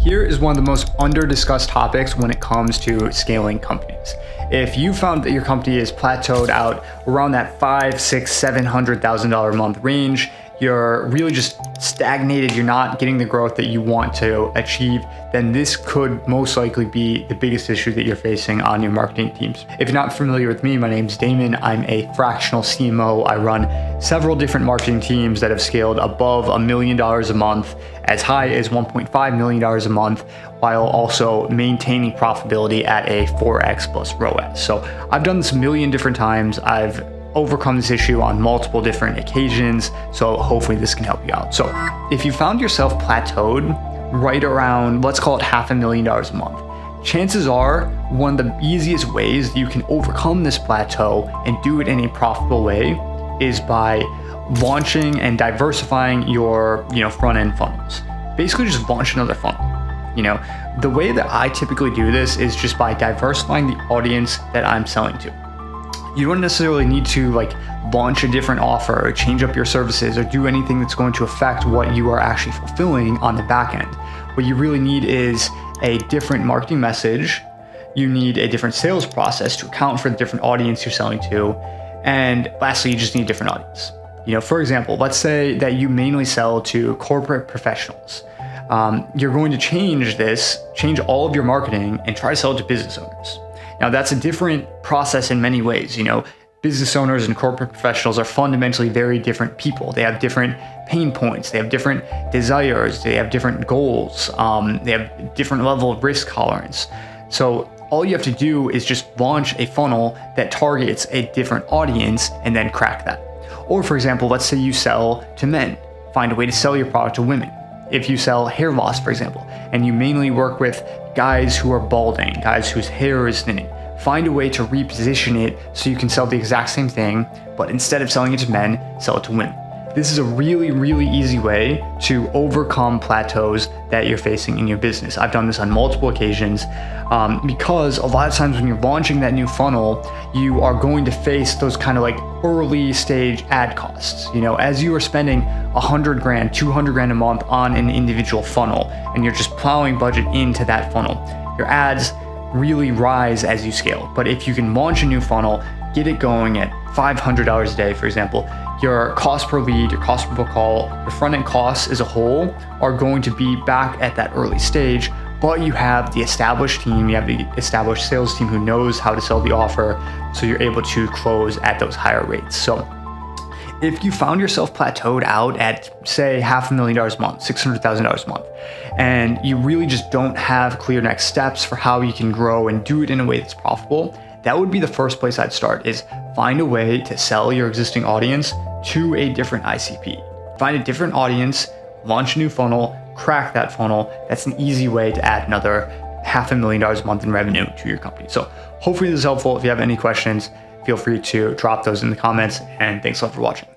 Here is one of the most under-discussed topics when it comes to scaling companies. If you found that your company is plateaued out around that $500,000, $600,000, $700,000 a month range, you're really just stagnated, you're not getting the growth that you want to achieve, then this could most likely be the biggest issue that you're facing on your marketing teams. If you're not familiar with me, my name's Damon. I'm a fractional CMO. I run several different marketing teams that have scaled above $1 million a month, as high as $1.5 million a month, while also maintaining profitability at a 4x plus ROAS. So I've done this a million different times. I've overcome this issue on multiple different occasions, so hopefully this can help you out. So if you found yourself plateaued right around, let's call it $500,000 a month, chances are one of the easiest ways that you can overcome this plateau and do it in a profitable way is by launching and diversifying your front-end funnels. Basically just launch another funnel. The way that I typically do this is just by diversifying the audience that I'm selling to. You don't necessarily need to launch a different offer or change up your services or do anything that's going to affect what you are actually fulfilling on the back end. What you really need is a different marketing message. You need a different sales process to account for the different audience you're selling to. And lastly, you just need a different audience. For example, let's say that you mainly sell to corporate professionals. You're going to change all of your marketing and try to sell it to business owners. Now, that's a different process in many ways. Business owners and corporate professionals are fundamentally very different people. They have different pain points. They have different desires. They have different goals. They have different level of risk tolerance. So all you have to do is just launch a funnel that targets a different audience and then crack that. Or for example, let's say you sell to men. Find a way to sell your product to women. If you sell hair loss, for example, and you mainly work with guys who are balding, guys whose hair is thinning, find a way to reposition it so you can sell the exact same thing, but instead of selling it to men, sell it to women. This is a really, really easy way to overcome plateaus that you're facing in your business. I've done this on multiple occasions because a lot of times when you're launching that new funnel, you are going to face those kind of early stage ad costs. As you are spending $100,000, $200,000 a month on an individual funnel, and you're just plowing budget into that funnel, your ads really rise as you scale. But if you can launch a new funnel, get it going at $500 a day, for example, your cost per lead, your cost per book call, your front-end costs as a whole are going to be back at that early stage, but you have the established team, you have the established sales team who knows how to sell the offer, so you're able to close at those higher rates. So if you found yourself plateaued out at, say, $500,000 a month, $600,000 a month, and you really just don't have clear next steps for how you can grow and do it in a way that's profitable, that would be the first place I'd start, is find a way to sell your existing audience to a different ICP. Find a different audience, launch a new funnel, crack that funnel. That's an easy way to add another $500,000 a month in revenue to your company. So hopefully this is helpful. If you have any questions, feel free to drop those in the comments, and thanks a lot for watching.